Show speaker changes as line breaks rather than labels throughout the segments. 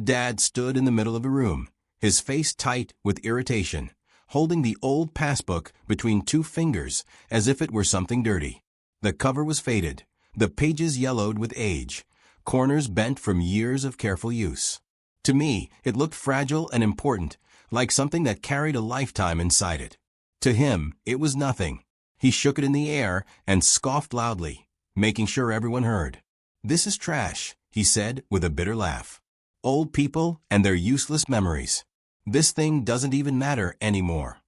Dad stood in the middle of the room, his face tight with irritation, holding the old passbook between two fingers as if it were something dirty. The cover was faded, the pages yellowed with age, corners bent from years of careful use. To me, it looked fragile and important, like something that carried a lifetime inside it. To him, it was nothing. He shook it in the air and scoffed loudly, making sure everyone heard. "This is trash," he said with a bitter laugh. "Old people and their useless memories. This thing doesn't even matter anymore."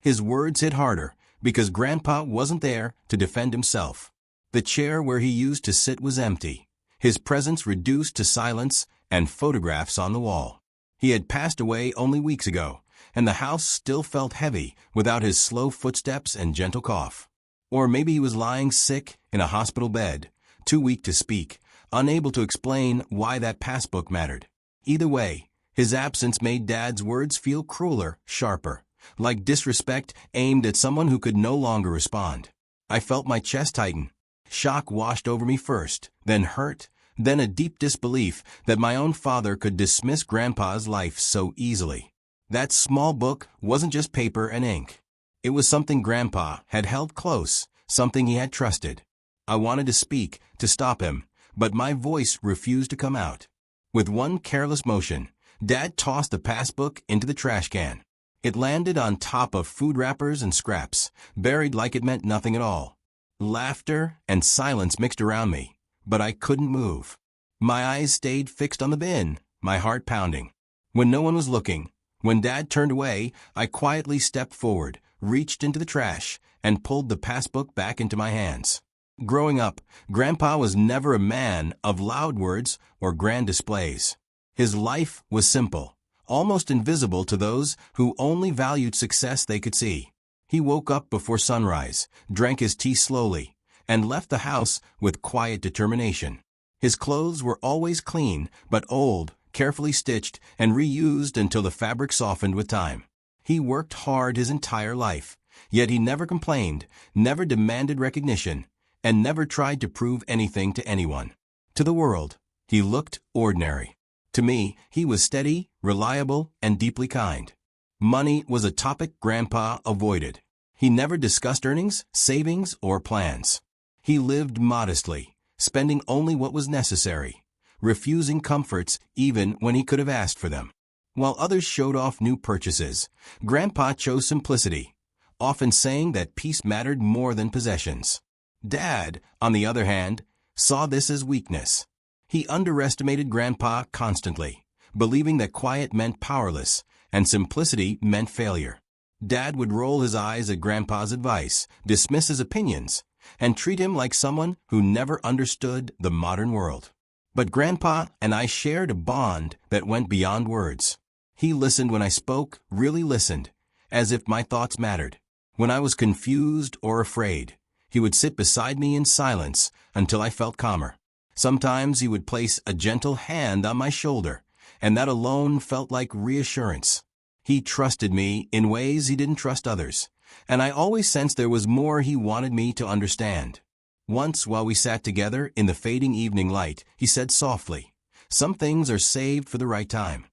His words hit harder because Grandpa wasn't there to defend himself. The chair where he used to sit was empty, his presence reduced to silence and photographs on the wall. He had passed away only weeks ago, and the house still felt heavy without his slow footsteps and gentle cough. Or maybe he was lying sick in a hospital bed, too weak to speak, unable to explain why that passbook mattered. Either way, his absence made Dad's words feel crueler, sharper, like disrespect aimed at someone who could no longer respond. I felt my chest tighten. Shock washed over me first, then hurt, then a deep disbelief that my own father could dismiss Grandpa's life so easily. That small book wasn't just paper and ink. It was something Grandpa had held close, something he had trusted. I wanted to speak, to stop him, but my voice refused to come out. With one careless motion, Dad tossed the passbook into the trash can. It landed on top of food wrappers and scraps, buried like it meant nothing at all. Laughter and silence mixed around me, but I couldn't move. My eyes stayed fixed on the bin, my heart pounding. When no one was looking, when Dad turned away, I quietly stepped forward, reached into the trash, and pulled the passbook back into my hands. Growing up, Grandpa was never a man of loud words or grand displays. His life was simple, almost invisible to those who only valued success they could see. He woke up before sunrise, drank his tea slowly, and left the house with quiet determination. His clothes were always clean, but old, carefully stitched, and reused until the fabric softened with time. He worked hard his entire life, yet he never complained, never demanded recognition, and never tried to prove anything to anyone. To the world, he looked ordinary. To me, he was steady, reliable, and deeply kind. Money was a topic Grandpa avoided. He never discussed earnings, savings, or plans. He lived modestly, spending only what was necessary, refusing comforts even when he could have asked for them. While others showed off new purchases, Grandpa chose simplicity, often saying that peace mattered more than possessions. Dad, on the other hand, saw this as weakness. He underestimated Grandpa constantly, believing that quiet meant powerless and simplicity meant failure. Dad would roll his eyes at Grandpa's advice, dismiss his opinions, and treat him like someone who never understood the modern world. But Grandpa and I shared a bond that went beyond words. He listened when I spoke, really listened, as if my thoughts mattered. When I was confused or afraid, he would sit beside me in silence until I felt calmer. Sometimes he would place a gentle hand on my shoulder, and that alone felt like reassurance. He trusted me in ways he didn't trust others, and I always sensed there was more he wanted me to understand. Once, while we sat together in the fading evening light, he said softly, "Some things are saved for the right time."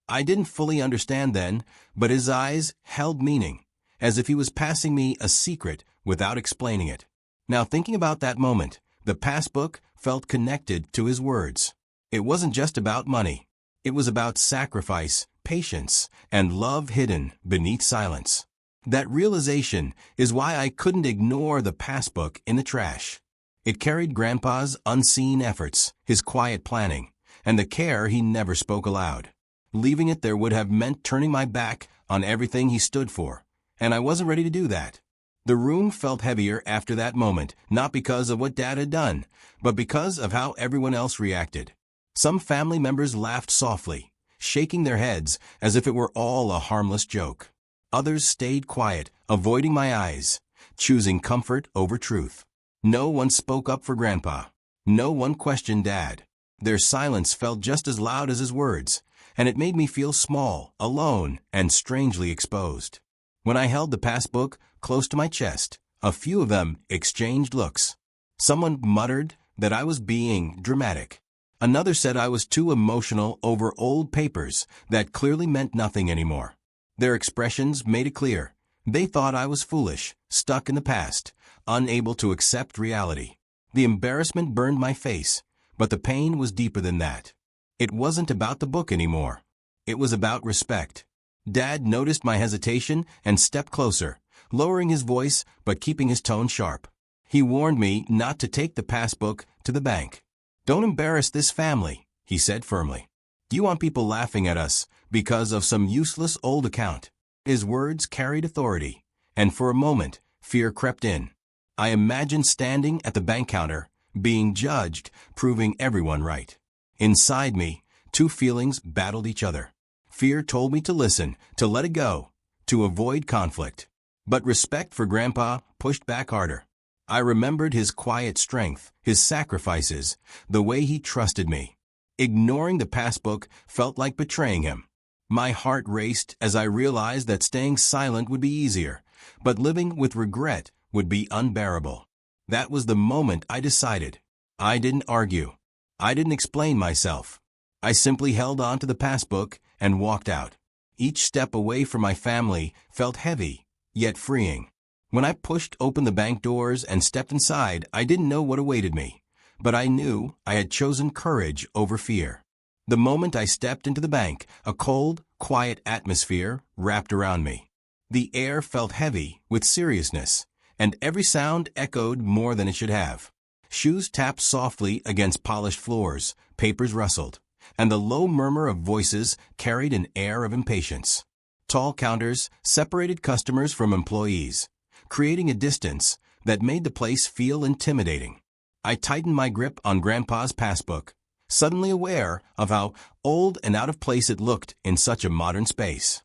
I didn't fully understand then, but his eyes held meaning, as if he was passing me a secret without explaining it. Now, thinking about that moment, the passbook felt connected to his words. It wasn't just about money. It was about sacrifice, patience, and love hidden beneath silence. That realization is why I couldn't ignore the passbook in the trash. It carried Grandpa's unseen efforts, his quiet planning, and the care he never spoke aloud. Leaving it there would have meant turning my back on everything he stood for, and I wasn't ready to do that. The room felt heavier after that moment, not because of what Dad had done, but because of how everyone else reacted. Some family members laughed softly, shaking their heads as if it were all a harmless joke. Others stayed quiet, avoiding my eyes, choosing comfort over truth. No one spoke up for Grandpa. No one questioned Dad. Their silence felt just as loud as his words, and it made me feel small, alone, and strangely exposed. When I held the passbook close to my chest, a few of them exchanged looks. Someone muttered that I was being dramatic. Another said I was too emotional over old papers that clearly meant nothing anymore. Their expressions made it clear. They thought I was foolish, stuck in the past, unable to accept reality. The embarrassment burned my face, but the pain was deeper than that. It wasn't about the book anymore. It was about respect. Dad noticed my hesitation and stepped closer, lowering his voice but keeping his tone sharp. He warned me not to take the passbook to the bank. "Don't embarrass this family," he said firmly. "You want people laughing at us because of some useless old account." His words carried authority, and for a moment, fear crept in. I imagined standing at the bank counter, being judged, proving everyone right. Inside me, two feelings battled each other. Fear told me to listen, to let it go, to avoid conflict. But respect for Grandpa pushed back harder. I remembered his quiet strength, his sacrifices, the way he trusted me. Ignoring the passbook felt like betraying him. My heart raced as I realized that staying silent would be easier, but living with regret would be unbearable. That was the moment I decided. I didn't argue. I didn't explain myself. I simply held on to the passbook and walked out. Each step away from my family felt heavy, yet freeing. When I pushed open the bank doors and stepped inside, I didn't know what awaited me, but I knew I had chosen courage over fear. The moment I stepped into the bank, a cold, quiet atmosphere wrapped around me. The air felt heavy with seriousness, and every sound echoed more than it should have. Shoes tapped softly against polished floors, papers rustled, and the low murmur of voices carried an air of impatience. Tall counters separated customers from employees, creating a distance that made the place feel intimidating. I tightened my grip on Grandpa's passbook, suddenly aware of how old and out of place it looked in such a modern space.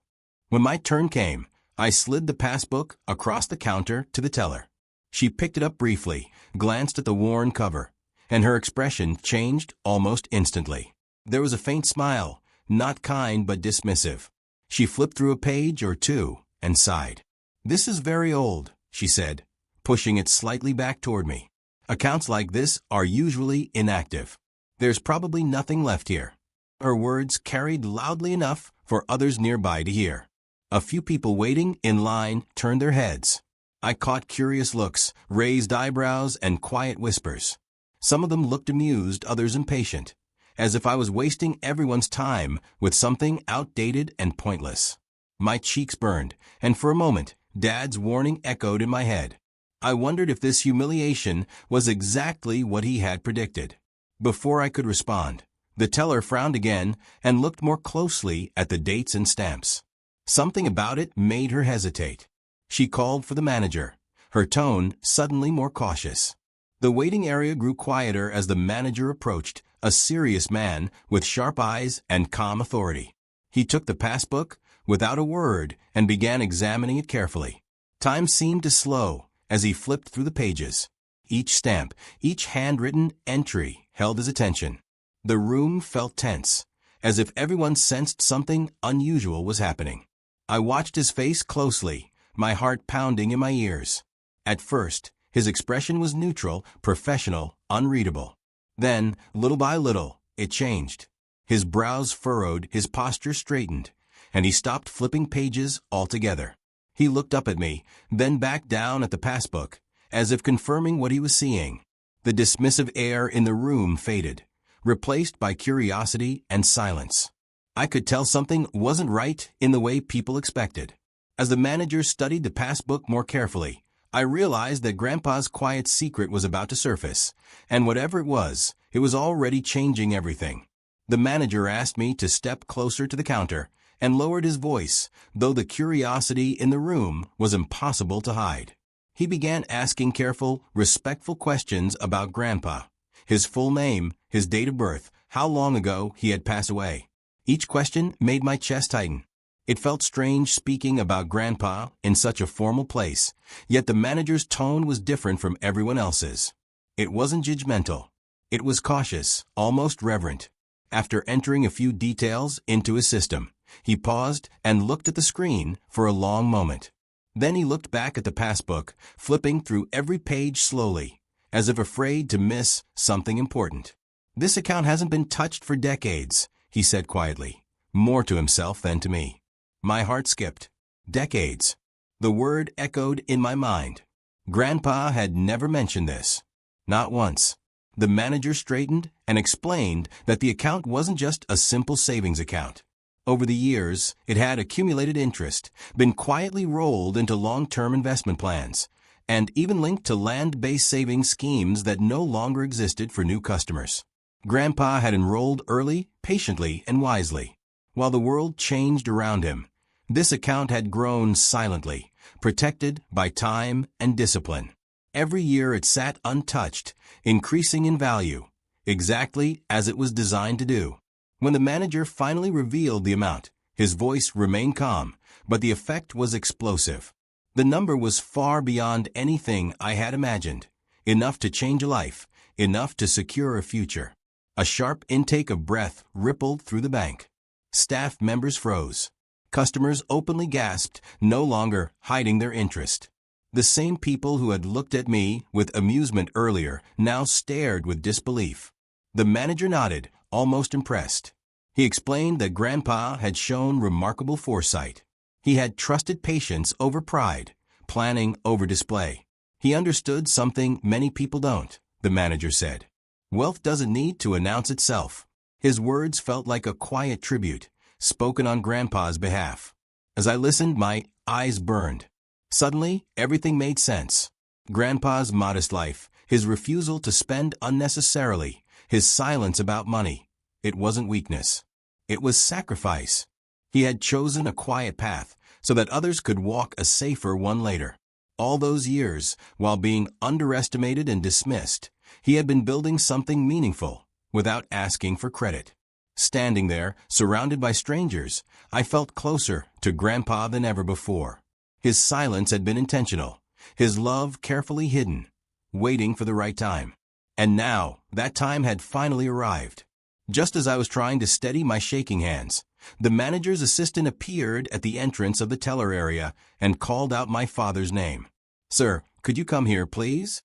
When my turn came, I slid the passbook across the counter to the teller. She picked it up briefly, glanced at the worn cover, and her expression changed almost instantly. There was a faint smile, not kind but dismissive. She flipped through a page or two and sighed. "This is very old," she said, pushing it slightly back toward me. "Accounts like this are usually inactive. There's probably nothing left here." Her words carried loudly enough for others nearby to hear. A few people waiting in line turned their heads. I caught curious looks, raised eyebrows, and quiet whispers. Some of them looked amused, others impatient, as if I was wasting everyone's time with something outdated and pointless. My cheeks burned, and for a moment, Dad's warning echoed in my head. I wondered if this humiliation was exactly what he had predicted. Before I could respond, the teller frowned again and looked more closely at the dates and stamps. Something about it made her hesitate. She called for the manager, her tone suddenly more cautious. The waiting area grew quieter as the manager approached, a serious man with sharp eyes and calm authority. He took the passbook without a word and began examining it carefully. Time seemed to slow as he flipped through the pages. Each stamp, each handwritten entry held his attention. The room felt tense, as if everyone sensed something unusual was happening. I watched his face closely, my heart pounding in my ears. At first, his expression was neutral, professional, unreadable. Then, little by little, it changed. His brows furrowed, his posture straightened, and he stopped flipping pages altogether. He looked up at me, then back down at the passbook, as if confirming what he was seeing. The dismissive air in the room faded, replaced by curiosity and silence. I could tell something wasn't right in the way people expected. As the manager studied the passbook more carefully, I realized that Grandpa's quiet secret was about to surface, and whatever it was already changing everything. The manager asked me to step closer to the counter and lowered his voice, though the curiosity in the room was impossible to hide. He began asking careful, respectful questions about Grandpa, his full name, his date of birth, how long ago he had passed away. Each question made my chest tighten. It felt strange speaking about Grandpa in such a formal place, yet the manager's tone was different from everyone else's. It wasn't judgmental. It was cautious, almost reverent. After entering a few details into his system, he paused and looked at the screen for a long moment. Then he looked back at the passbook, flipping through every page slowly, as if afraid to miss something important. "This account hasn't been touched for decades," he said quietly, more to himself than to me. My heart skipped. Decades. The word echoed in my mind. Grandpa had never mentioned this. Not once. The manager straightened and explained that the account wasn't just a simple savings account. Over the years, it had accumulated interest, been quietly rolled into long-term investment plans, and even linked to land-based savings schemes that no longer existed for new customers. Grandpa had enrolled early, patiently, and wisely. While the world changed around him, this account had grown silently, protected by time and discipline. Every year it sat untouched, increasing in value, exactly as it was designed to do. When the manager finally revealed the amount, his voice remained calm, but the effect was explosive. The number was far beyond anything I had imagined. Enough to change a life, enough to secure a future. A sharp intake of breath rippled through the bank. Staff members froze. Customers openly gasped, no longer hiding their interest. The same people who had looked at me with amusement earlier now stared with disbelief. The manager nodded, almost impressed. He explained that Grandpa had shown remarkable foresight. He had trusted patience over pride, planning over display. He understood something many people don't, the manager said. Wealth doesn't need to announce itself. His words felt like a quiet tribute, spoken on Grandpa's behalf. As I listened, my eyes burned. Suddenly, everything made sense. Grandpa's modest life, his refusal to spend unnecessarily, his silence about money. It wasn't weakness. It was sacrifice. He had chosen a quiet path so that others could walk a safer one later. All those years, while being underestimated and dismissed, he had been building something meaningful without asking for credit. Standing there, surrounded by strangers, I felt closer to Grandpa than ever before. His silence had been intentional, his love carefully hidden, waiting for the right time. And now, that time had finally arrived. Just as I was trying to steady my shaking hands, the manager's assistant appeared at the entrance of the teller area and called out my father's name. "Sir, could you come here, please?"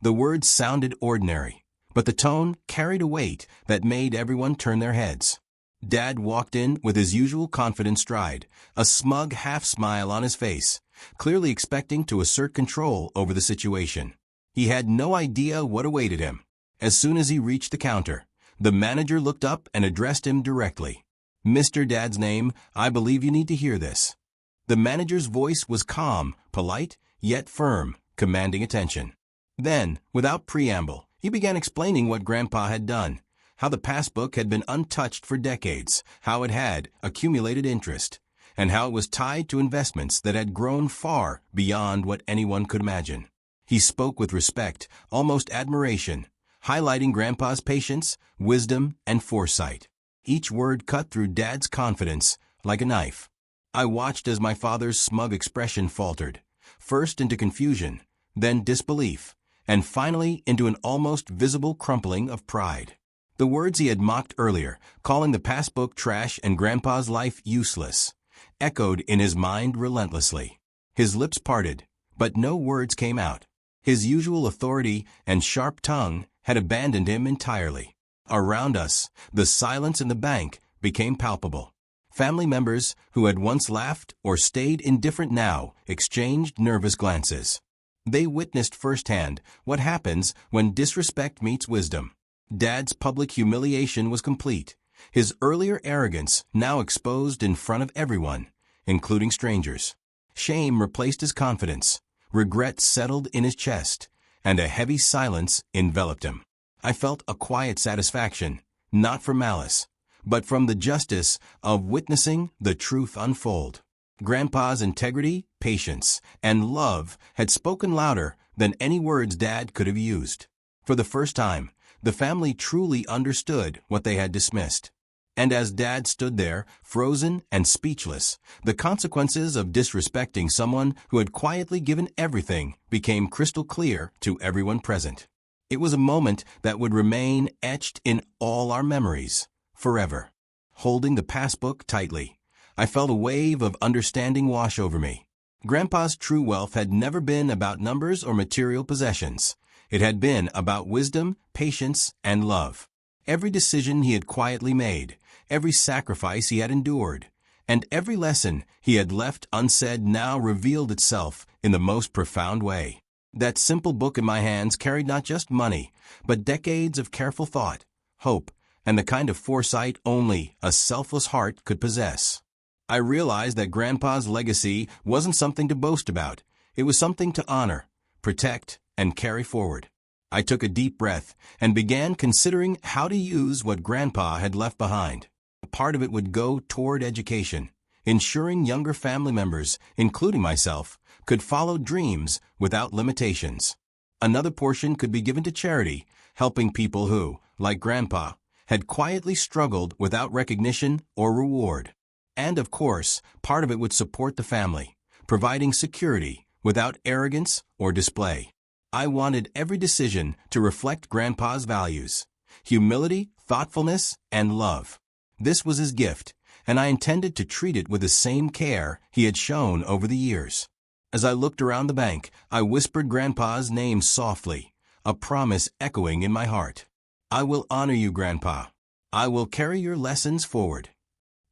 The words sounded ordinary, but the tone carried a weight that made everyone turn their heads. Dad walked in with his usual confident stride, a smug half-smile on his face, clearly expecting to assert control over the situation. He had no idea what awaited him. As soon as he reached the counter, the manager looked up and addressed him directly. "Mr. Dad's name, I believe you need to hear this." The manager's voice was calm, polite, yet firm, commanding attention. Then, without preamble, he began explaining what Grandpa had done, how the passbook had been untouched for decades, how it had accumulated interest, and how it was tied to investments that had grown far beyond what anyone could imagine. He spoke with respect, almost admiration, highlighting Grandpa's patience, wisdom, and foresight. Each word cut through Dad's confidence like a knife. I watched as my father's smug expression faltered, first into confusion, then disbelief, and finally into an almost visible crumpling of pride. The words he had mocked earlier, calling the passbook trash and Grandpa's life useless, echoed in his mind relentlessly. His lips parted, but no words came out. His usual authority and sharp tongue had abandoned him entirely. Around us, the silence in the bank became palpable. Family members who had once laughed or stayed indifferent now exchanged nervous glances. They witnessed firsthand what happens when disrespect meets wisdom. Dad's public humiliation was complete, his earlier arrogance now exposed in front of everyone, including strangers. Shame replaced his confidence, regret settled in his chest, and a heavy silence enveloped him. I felt a quiet satisfaction, not from malice, but from the justice of witnessing the truth unfold. Grandpa's integrity, patience, and love had spoken louder than any words Dad could have used. For the first time, the family truly understood what they had dismissed. And as Dad stood there, frozen and speechless, the consequences of disrespecting someone who had quietly given everything became crystal clear to everyone present. It was a moment that would remain etched in all our memories, forever. Holding the passbook tightly, I felt a wave of understanding wash over me. Grandpa's true wealth had never been about numbers or material possessions. It had been about wisdom, patience, and love. every decision he had quietly made, every sacrifice he had endured, and every lesson he had left unsaid now revealed itself in the most profound way. That simple book in my hands carried not just money, but decades of careful thought, hope, and the kind of foresight only a selfless heart could possess. I realized that Grandpa's legacy wasn't something to boast about. It was something to honor, protect, and carry forward. I took a deep breath and began considering how to use what Grandpa had left behind. Part of it would go toward education, ensuring younger family members, including myself, could follow dreams without limitations. Another portion could be given to charity, helping people who, like Grandpa, had quietly struggled without recognition or reward. And of course, part of it would support the family, providing security without arrogance or display. I wanted every decision to reflect Grandpa's values: humility, thoughtfulness, and love. This was his gift, and I intended to treat it with the same care he had shown over the years. As I looked around the bank, I whispered Grandpa's name softly, a promise echoing in my heart. I will honor you, Grandpa. I will carry your lessons forward.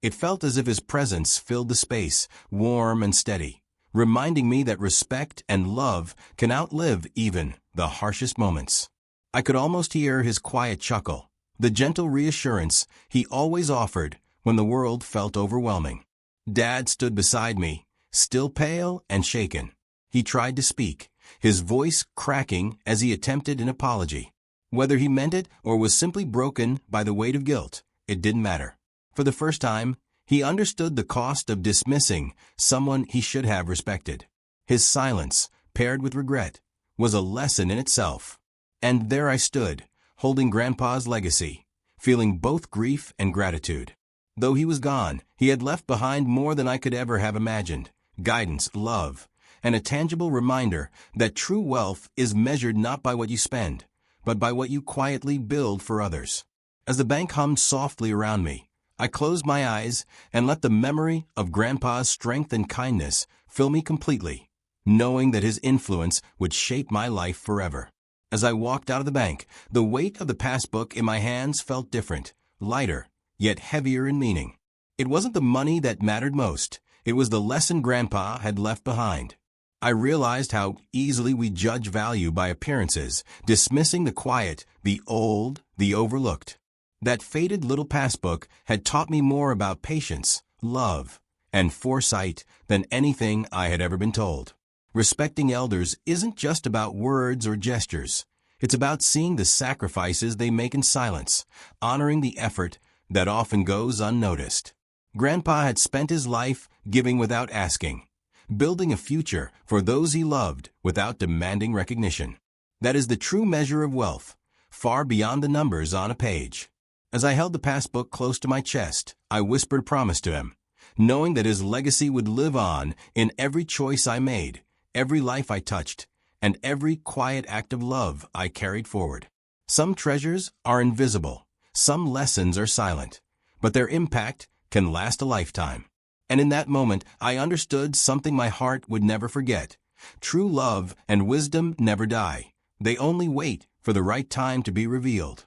It felt as if his presence filled the space, warm and steady, reminding me that respect and love can outlive even the harshest moments. I could almost hear his quiet chuckle, the gentle reassurance he always offered when the world felt overwhelming. Dad stood beside me, still pale and shaken. He tried to speak, his voice cracking as he attempted an apology. Whether he meant it or was simply broken by the weight of guilt, it didn't matter. For the first time, he understood the cost of dismissing someone he should have respected. His silence, paired with regret, was a lesson in itself. And there I stood, holding Grandpa's legacy, feeling both grief and gratitude. Though he was gone, he had left behind more than I could ever have imagined: guidance, love, and a tangible reminder that true wealth is measured not by what you spend, but by what you quietly build for others. As the bank hummed softly around me, I closed my eyes and let the memory of Grandpa's strength and kindness fill me completely, knowing that his influence would shape my life forever. As I walked out of the bank, the weight of the passbook in my hands felt different, lighter, yet heavier in meaning. It wasn't the money that mattered most. It was the lesson Grandpa had left behind. I realized how easily we judge value by appearances, dismissing the quiet, the old, the overlooked. That faded little passbook had taught me more about patience, love, and foresight than anything I had ever been told. Respecting elders isn't just about words or gestures. It's about seeing the sacrifices they make in silence, honoring the effort that often goes unnoticed. Grandpa had spent his life giving without asking, building a future for those he loved without demanding recognition. That is the true measure of wealth, far beyond the numbers on a page. As I held the passbook close to my chest, I whispered promise to him, knowing that his legacy would live on in every choice I made, every life I touched, and every quiet act of love I carried forward. Some treasures are invisible, some lessons are silent, but their impact can last a lifetime. And in that moment, I understood something my heart would never forget. True love and wisdom never die. They only wait for the right time to be revealed.